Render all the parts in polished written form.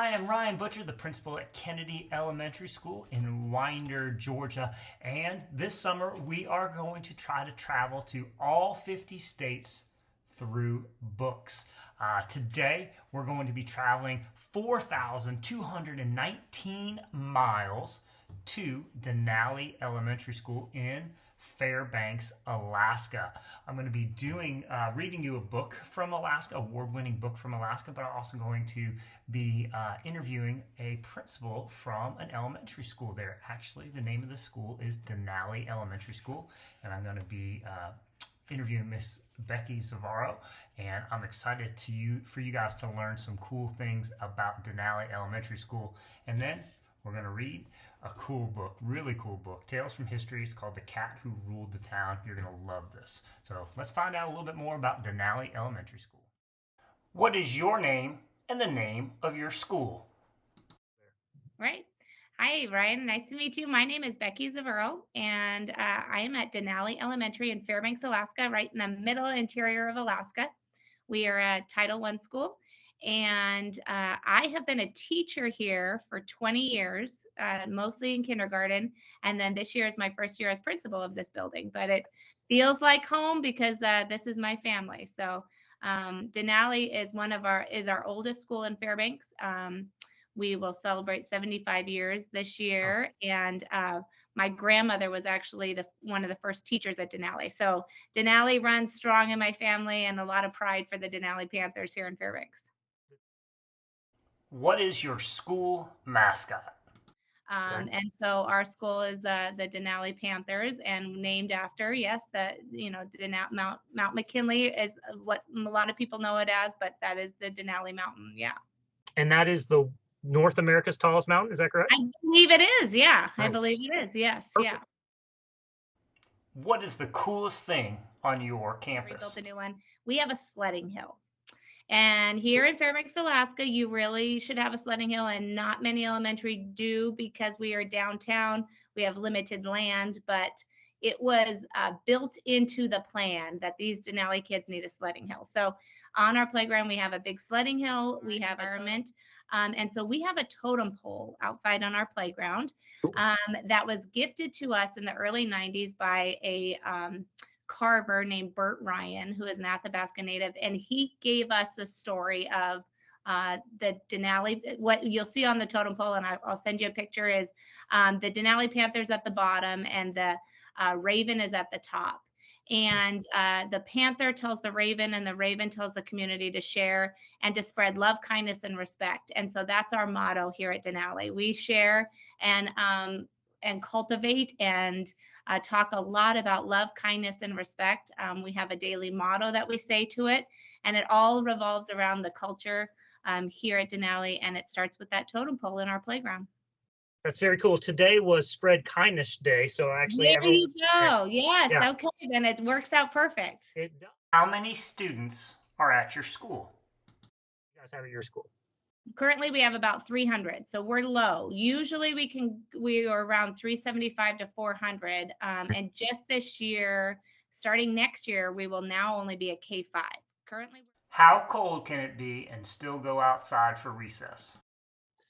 I am Ryan Butcher, the principal at Kennedy Elementary School in Winder, Georgia. And this summer, we are going to try to travel to all 50 states through books. Today, we're going to be traveling 4,219 miles to Denali Elementary School in Fairbanks, Alaska. I'm going to be reading you a book from Alaska, award-winning book from Alaska, but I'm also going to be interviewing a principal from an elementary school there. Actually, the name of the school is Denali Elementary School, and I'm going to be interviewing Miss Becky Zavaro, and I'm excited for you guys to learn some cool things about Denali Elementary School. And then we're going to read a cool book, really cool book, Tales from History. It's called The Cat Who Ruled the Town. You're going to love this. So let's find out a little bit more about Denali Elementary School. What is your name and the name of your school? Right. Hi, Ryan. Nice to meet you. My name is Becky Zavaro, and I am at Denali Elementary in Fairbanks, Alaska, right in the middle interior of Alaska. We are a Title I school, and I have been a teacher here for 20 years, mostly in kindergarten. And then this year is my first year as principal of this building, but it feels like home because this is my family. So Denali is our oldest school in Fairbanks. We will celebrate 75 years this year, and my grandmother was actually one of the first teachers at Denali. So Denali runs strong in my family, and a lot of pride for the Denali Panthers here in Fairbanks. What is your school mascot? And so our school is the Denali Panthers, and named after, yes, Mount McKinley is what a lot of people know it as, but that is the Denali Mountain. Yeah. And that is the North America's tallest mountain. Is that correct? I believe it is. Yeah. Nice. I believe it is. Yes. Perfect. Yeah. What is the coolest thing on your We campus? built a new one. We have a sledding hill. And here in Fairbanks, Alaska, you really should have a sledding hill, and not many elementary do because we are downtown. We have limited land, but it was built into the plan that these Denali kids need a sledding hill. So on our playground, we have a big sledding hill. We have environment. And so we have a totem pole outside on our playground that was gifted to us in the early 90s by a carver named Bert Ryan, who is an Athabasca native, and he gave us the story of the Denali. What you'll see on the totem pole, and I'll send you a picture, is the Denali Panthers at the bottom, and the raven is at the top. And the panther tells the raven, and the raven tells the community to share and to spread love, kindness, and respect. And so that's our motto here at Denali. We share and cultivate and talk a lot about love, kindness, and respect. We have a daily motto that we say to it, and it all revolves around the culture here at Denali, and it starts with that totem pole in our playground. That's very cool. Today was Spread Kindness Day, so actually there you go. Yes. Yes. Okay, then it works out perfect. It does. How many students are at your school? You guys have at your school? Currently, we have about 300, so we're low. Usually, we are around 375 to 400, and just this year, starting next year, we will now only be a K5. Currently, How cold can it be and still go outside for recess?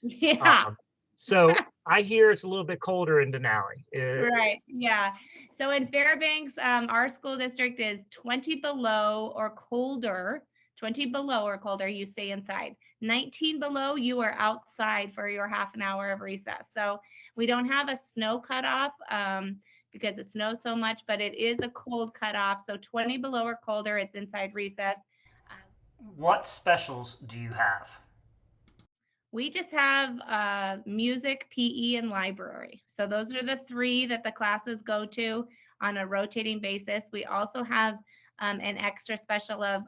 yeah. So I hear it's a little bit colder in Denali. Right. Yeah. So in Fairbanks, our school district is 20 below or colder. 20 below or colder, you stay inside. 19 below, you are outside for your half an hour of recess. So we don't have a snow cutoff because it snows so much, but it is a cold cutoff. So 20 below or colder, it's inside recess. What specials do you have? We just have music, PE, and library. So those are the three that the classes go to on a rotating basis. We also have an extra special of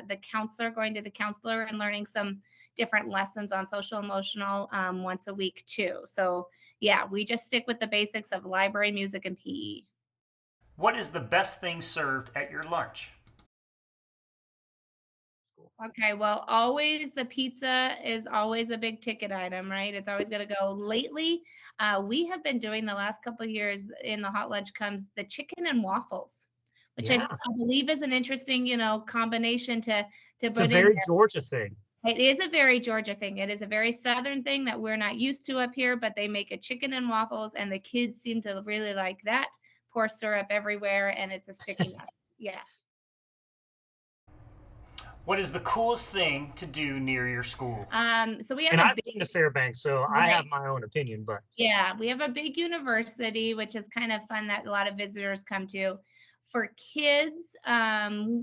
the counselor, going to the counselor and learning some different lessons on social emotional once a week too. So yeah, we just stick with the basics of library, music, and PE. What is the best thing served at your lunch? Okay, well, always the pizza is always a big ticket item, right? It's always going to go. Lately, we have been doing the last couple of years in the hot lunch comes the chicken and waffles, which I believe is an interesting, combination to It's put a in very there. Georgia thing. It is a very Georgia thing. It is a very Southern thing that we're not used to up here, but they make a chicken and waffles, and the kids seem to really like that. Pour syrup everywhere, and it's a sticky mess. Yeah. What is the coolest thing to do near your school? So we have And a I've big, been to Fairbanks, so I right. have my own opinion, but Yeah, we have a big university, which is kind of fun that a lot of visitors come to. For kids,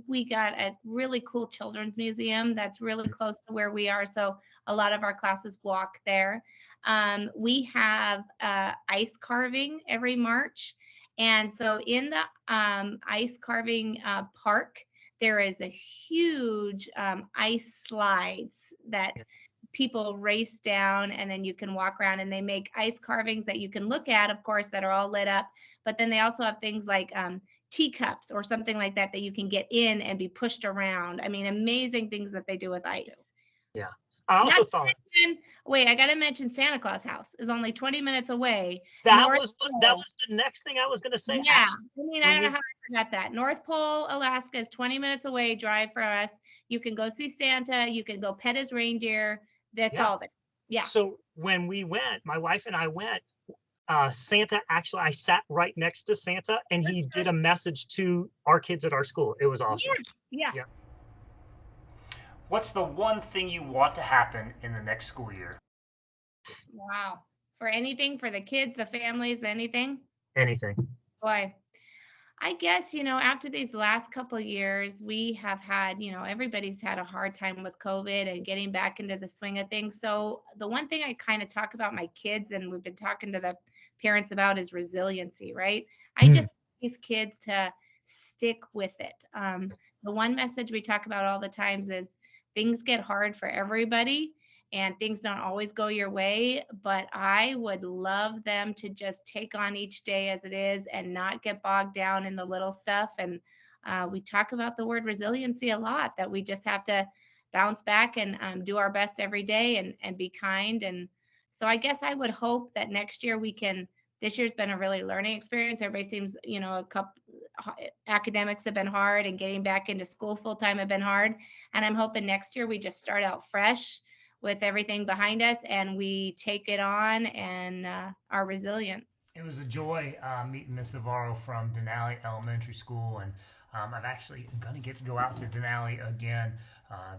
we got a really cool children's museum that's really close to where we are. So a lot of our classes walk there. We have ice carving every March. And so in the ice carving park, there is a huge ice slides that people race down, and then you can walk around, and they make ice carvings that you can look at, of course, that are all lit up. But then they also have things like teacups or something like that that you can get in and be pushed around. I mean, amazing things that they do with ice. yeah. I Not also to thought mention, wait, I got to mention Santa Claus house is only 20 minutes away. that North that Pole. was the next thing I was going to say. Yeah, Actually, I mean, I when don't know we how I forgot that. North Pole, Alaska is 20 minutes away, drive for us. You can go see Santa, you can go pet his reindeer. That's yeah. all there. Yeah. So when we went, my wife and I went, Santa actually, I sat right next to Santa, and he did a message to our kids at our school. It was awesome. Yeah. Yeah. Yeah. What's the one thing you want to happen in the next school year? Wow. For anything, for the kids, the families, anything? Anything. Boy, I guess, after these last couple of years, we have had, everybody's had a hard time with COVID and getting back into the swing of things. So the one thing I kind of talk about my kids, and we've been talking to the parents about, is resiliency, right? I Mm. just want these kids to stick with it. The one message we talk about all the times is things get hard for everybody, and things don't always go your way, but I would love them to just take on each day as it is and not get bogged down in the little stuff. And we talk about the word resiliency a lot, that we just have to bounce back and do our best every day, and be kind. And so I guess I would hope that next year we can. This year's been a really learning experience. Everybody seems, a couple academics have been hard, and getting back into school full time have been hard. And I'm hoping next year we just start out fresh with everything behind us, and we take it on and are resilient. It was a joy meeting Miss Navarro from Denali Elementary School, and I've actually going to get to go out to Denali again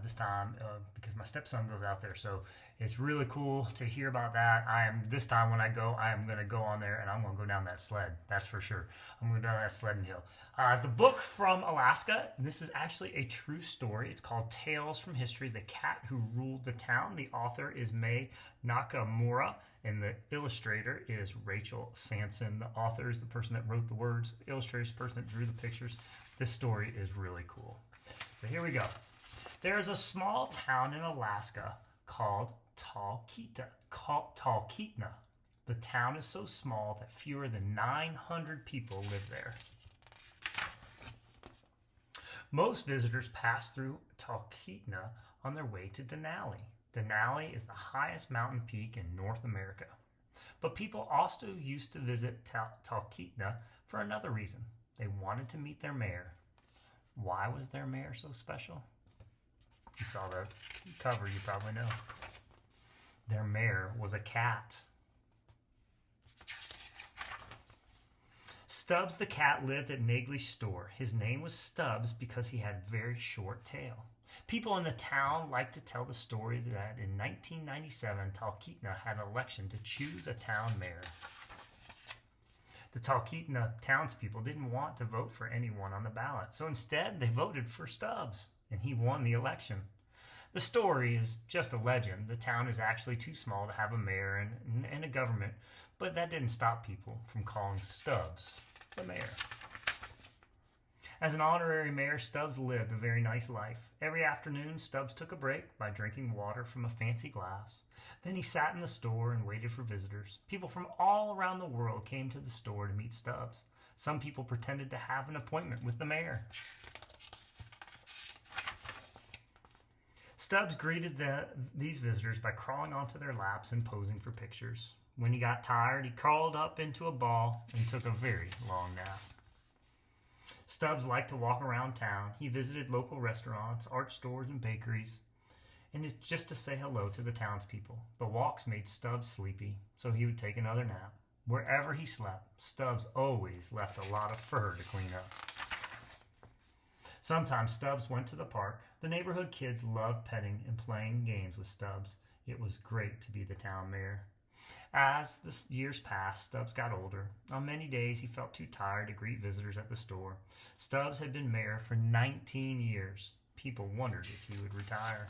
this time because my stepson goes out there. So it's really cool to hear about that. This time when I go, I am going to go on there, and I'm going to go down that sled. That's for sure. I'm going to go down that sledding hill. The book from Alaska. This is actually a true story. It's called Tales from History: The Cat Who Ruled the Town. The author is Mai Nakamura, and the illustrator is Rachel Sanson. The author is the person that wrote the words. The illustrator is the person that drew the pictures. This story is really cool. So here we go. There is a small town in Alaska called Talkeetna. The town is so small that fewer than 900 people live there. Most visitors pass through Talkeetna on their way to Denali. Denali is the highest mountain peak in North America. But people also used to visit Talkeetna for another reason. They wanted to meet their mayor. Why was their mayor so special? You saw the cover, you probably know. Their mayor was a cat. Stubbs the cat lived at Nagley's store. His name was Stubbs because he had a very short tail. People in the town like to tell the story that in 1997, Talkeetna had an election to choose a town mayor. The Talkeetna townspeople didn't want to vote for anyone on the ballot, so instead they voted for Stubbs, and he won the election. The story is just a legend. The town is actually too small to have a mayor and a government, but that didn't stop people from calling Stubbs the mayor. As an honorary mayor, Stubbs lived a very nice life. Every afternoon, Stubbs took a break by drinking water from a fancy glass. Then he sat in the store and waited for visitors. People from all around the world came to the store to meet Stubbs. Some people pretended to have an appointment with the mayor. Stubbs greeted these visitors by crawling onto their laps and posing for pictures. When he got tired, he crawled up into a ball and took a very long nap. Stubbs liked to walk around town. He visited local restaurants, art stores, and bakeries. and it's just to say hello to the townspeople. The walks made Stubbs sleepy, so he would take another nap. Wherever he slept, Stubbs always left a lot of fur to clean up. Sometimes Stubbs went to the park. The neighborhood kids loved petting and playing games with Stubbs. It was great to be the town mayor. As the years passed, Stubbs got older. On many days, he felt too tired to greet visitors at the store. Stubbs had been mayor for 19 years. People wondered if he would retire.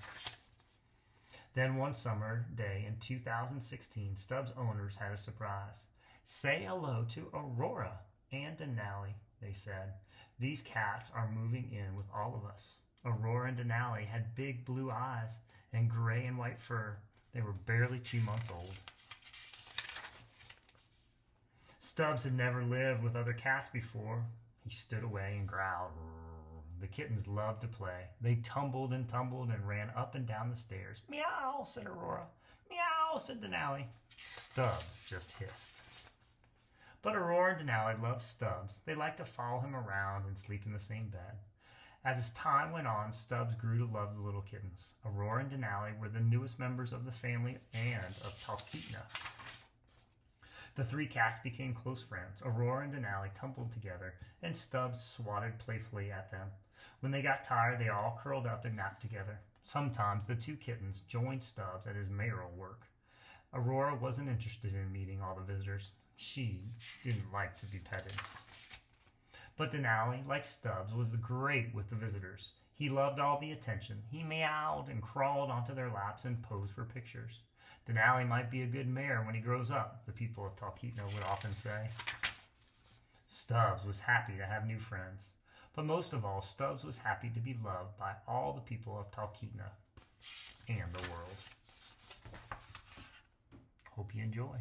Then one summer day in 2016, Stubbs' owners had a surprise. Say hello to Aurora and Denali, they said. These cats are moving in with all of us. Aurora and Denali had big blue eyes and gray and white fur. They were barely 2 months old. Stubbs had never lived with other cats before. He stood away and growled. The kittens loved to play. They tumbled and ran up and down the stairs. Meow, said Aurora. Meow, said Denali. Stubbs just hissed. But Aurora and Denali loved Stubbs. They liked to follow him around and sleep in the same bed. As time went on, Stubbs grew to love the little kittens. Aurora and Denali were the newest members of the family and of Talkeetna. The three cats became close friends. Aurora and Denali tumbled together, and Stubbs swatted playfully at them. When they got tired, they all curled up and napped together. Sometimes the two kittens joined Stubbs at his mayoral work. Aurora wasn't interested in meeting all the visitors. She didn't like to be petted. But Denali, like Stubbs, was great with the visitors. He loved all the attention. He meowed and crawled onto their laps and posed for pictures. Denali might be a good mayor when he grows up, the people of Talkeetna would often say. Stubbs was happy to have new friends. But most of all, Stubbs was happy to be loved by all the people of Talkeetna and the world. Hope you enjoy.